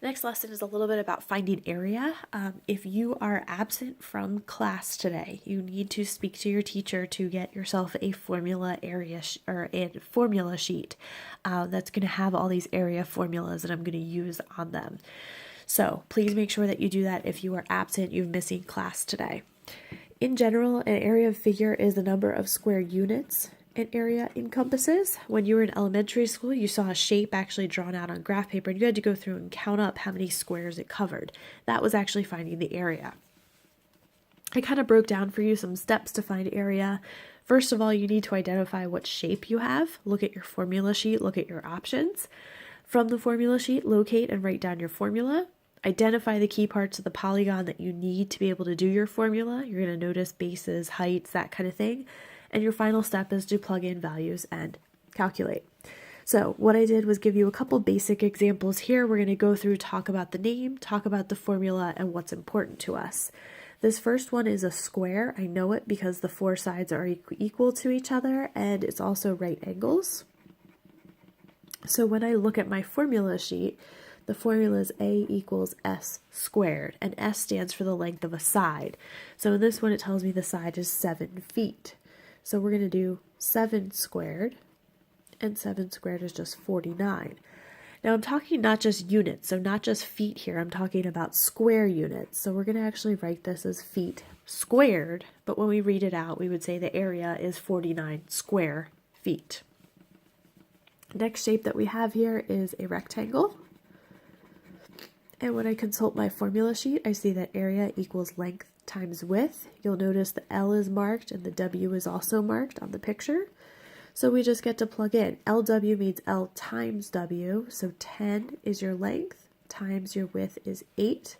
Next lesson is a little bit about finding area. If you are absent from class today, you need to speak to your teacher to get yourself a formula area or a formula sheet that's going to have all these area formulas that I'm going to use on them. So please make sure that you do that if you are absent, you're missing class today. In general, an area of figure is the number of square units an area encompasses. When you were in elementary school, you saw a shape actually drawn out on graph paper, and you had to go through and count up how many squares it covered. That was actually finding the area. I kind of broke down for you some steps to find area. First of all, you need to identify what shape you have. Look at your formula sheet, look at your options. From the formula sheet, locate and write down your formula. Identify the key parts of the polygon that you need to be able to do your formula. You're going to notice bases, heights, that kind of thing. And your final step is to plug in values and calculate. So what I did was give you a couple basic examples here. We're going to go through, talk about the name, talk about the formula, and what's important to us. This first one is a square. I know it because the four sides are equal to each other, and it's also right angles. So when I look at my formula sheet, the formula is a equals s squared, and s stands for the length of a side. So in this one, it tells me the side is 7 feet. So we're going to do 7 squared, and 7 squared is just 49. Now I'm talking not just units, so not just feet here, I'm talking about square units. So we're going to actually write this as feet squared, but when we read it out, we would say the area is 49 square feet. Next shape that we have here is a rectangle. And when I consult my formula sheet, I see that area equals length times width. You'll notice the L is marked and the W is also marked on the picture. So we just get to plug in. LW means L times W, so 10 is your length, times your width is 8.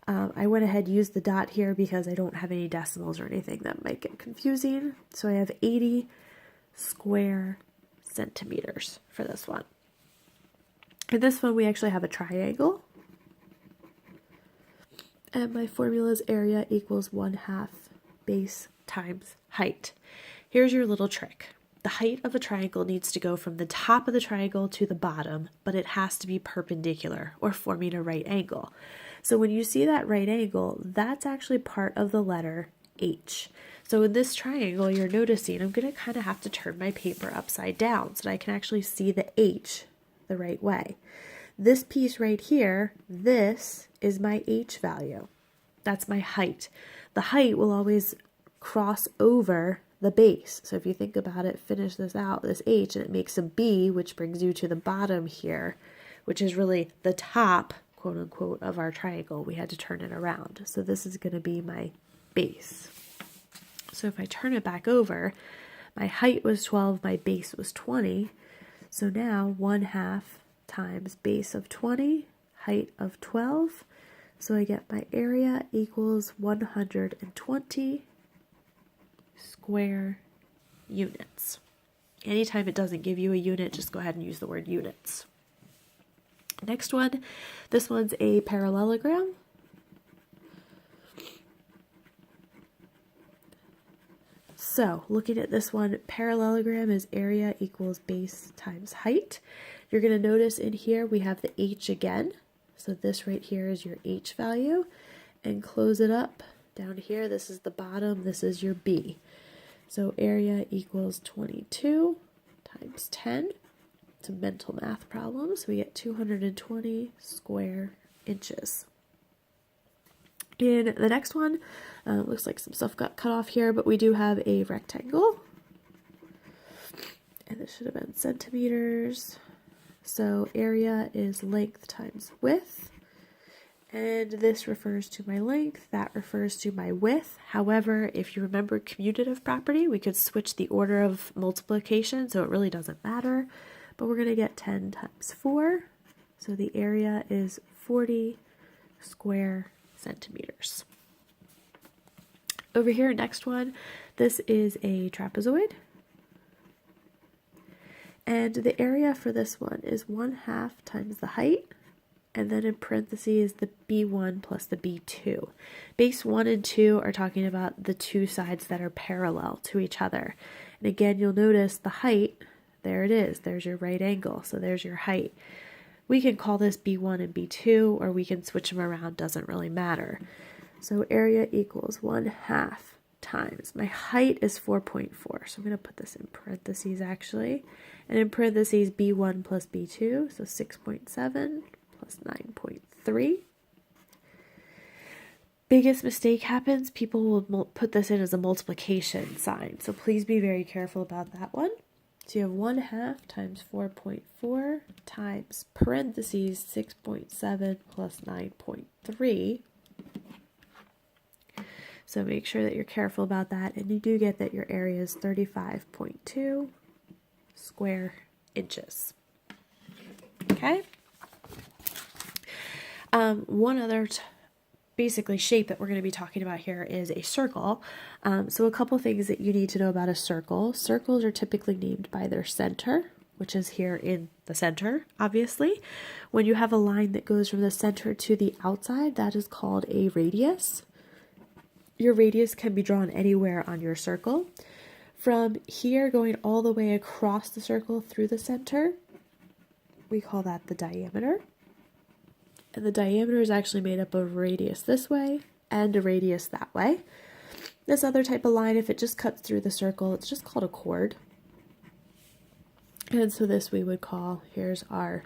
I went ahead and used the dot here because I don't have any decimals or anything that might get confusing. So I have 80 square centimeters for this one. In this one, we actually have a triangle. And my formula's area equals 1/2 base times height. Here's your little trick. The height of a triangle needs to go from the top of the triangle to the bottom, but it has to be perpendicular or forming a right angle. So when you see that right angle, that's actually part of the letter H. So in this triangle, you're noticing I'm going to kind of have to turn my paper upside down so that I can actually see the H the right way. This piece right here, this is my H value. That's my height. The height will always cross over the base. So if you think about it, finish this out, this H, and it makes a B, which brings you to the bottom here, which is really the top, quote unquote, of our triangle. We had to turn it around. So this is going to be my base. So if I turn it back over, my height was 12, my base was 20. So now 1/2 times base of 20, height of 12. So I get my area equals 120 square units. Anytime it doesn't give you a unit, just go ahead and use the word units. Next one, this one's a parallelogram. So looking at this one, parallelogram is area equals base times height. You're going to notice in here we have the H again. So this right here is your H value. And close it up down here. This is the bottom. This is your B. So area equals 22 times 10. It's a mental math problem. So we get 220 square inches. In the next one, looks like some stuff got cut off here, but we do have a rectangle. And this should have been centimeters. So area is length times width. And this refers to my length, that refers to my width. However, if you remember commutative property, we could switch the order of multiplication, so it really doesn't matter. But we're going to get 10 times 4. So the area is 40 square centimeters. Over here, next one, this is a trapezoid. And the area for this one is 1/2 times the height, and then in parentheses the B1 plus the B2. Base 1 and 2 are talking about the two sides that are parallel to each other. And again, you'll notice the height, there it is, there's your right angle, so there's your height. We can call this B1 and B2, or we can switch them around, doesn't really matter. So area equals 1/2 times, my height is 4.4, so I'm going to put this in parentheses actually, and in parentheses B1 plus B2, so 6.7 plus 9.3. Biggest mistake happens, people will put this in as a multiplication sign, so please be very careful about that one. So you have 1/2 times 4.4 times parentheses 6.7 plus 9.3. So make sure that you're careful about that, and you do get that your area is 35.2 square inches. Okay? One other basically shape that we're going to be talking about here is a circle. So a couple things that you need to know about a circle. Circles are typically named by their center, which is here in the center, obviously. When you have a line that goes from the center to the outside, that is called a radius. Your radius can be drawn anywhere on your circle. From here going all the way across the circle through the center, we call that the diameter. And the diameter is actually made up of a radius this way and a radius that way. This other type of line, if it just cuts through the circle, it's just called a chord. And so this we would call, here's our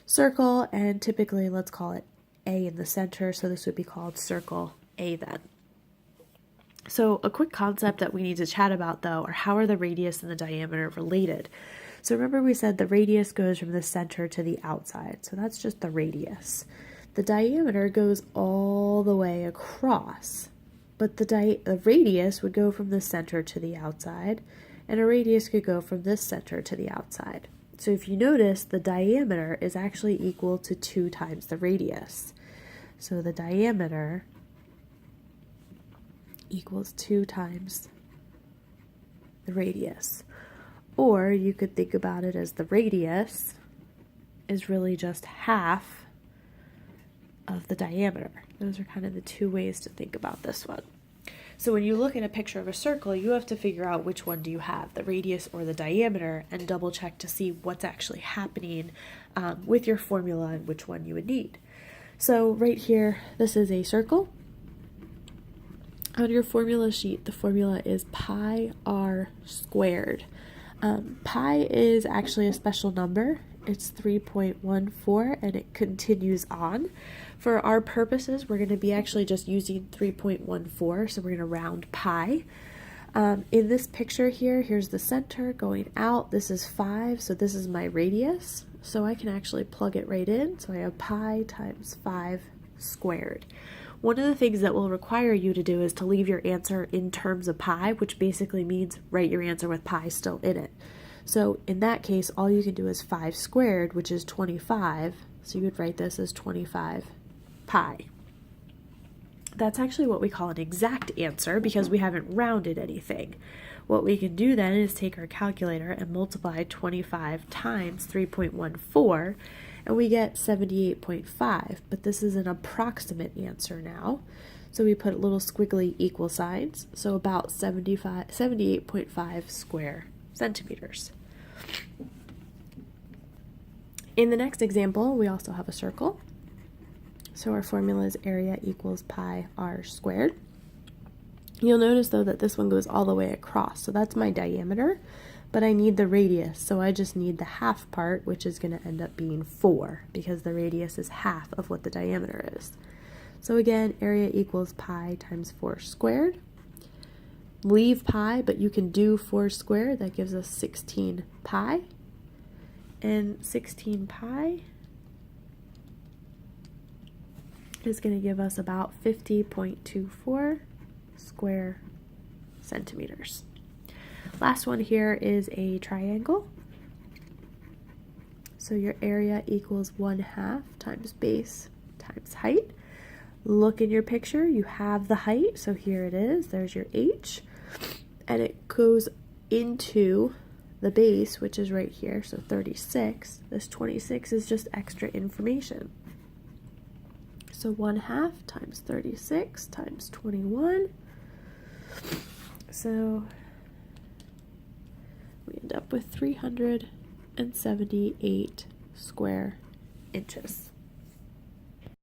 circle, and typically let's call it A in the center, so this would be called circle A then. So a quick concept that we need to chat about though are how are the radius and the diameter related? So remember we said the radius goes from the center to the outside, so that's just the radius. The diameter goes all the way across, but the radius would go from the center to the outside, and a radius could go from this center to the outside. So if you notice, the diameter is actually equal to 2 times the radius. So the diameter equals 2 times the radius. Or you could think about it as the radius is really just half of the diameter. Those are kind of the two ways to think about this one. So when you look at a picture of a circle, you have to figure out which one do you have, the radius or the diameter, and double check to see what's actually happening with your formula and which one you would need. So right here, this is a circle. On your formula sheet, the formula is pi r squared. Pi is actually a special number. It's 3.14 and it continues on. For our purposes, we're going to be actually just using 3.14, so we're going to round pi. In this picture here, here's the center going out. This is 5, so this is my radius. So I can actually plug it right in. So I have pi times 5 squared. One of the things that will require you to do is to leave your answer in terms of pi, which basically means write your answer with pi still in it. So in that case, all you can do is 5 squared, which is 25. So you would write this as 25 pi. That's actually what we call an exact answer because we haven't rounded anything. What we can do then is take our calculator and multiply 25 times 3.14, and we get 78.5, but this is an approximate answer now. So we put little squiggly equal signs, so about 78.5 square centimeters. In the next example, we also have a circle. So our formula is area equals pi r squared. You'll notice though that this one goes all the way across, so that's my diameter, but I need the radius, so I just need the half part, which is going to end up being 4, because the radius is half of what the diameter is. So again, area equals pi times 4 squared. Leave pi, but you can do 4 squared, that gives us 16 pi. And 16 pi is going to give us about 50.24 square centimeters. Last one here is a triangle. So your area equals 1/2 times base times height. Look in your picture, you have the height, so here it is, there's your h, and it goes into the base, which is right here, so 36. This 26 is just extra information. So 1/2 times 36 times 21. So we end up with 378 square inches.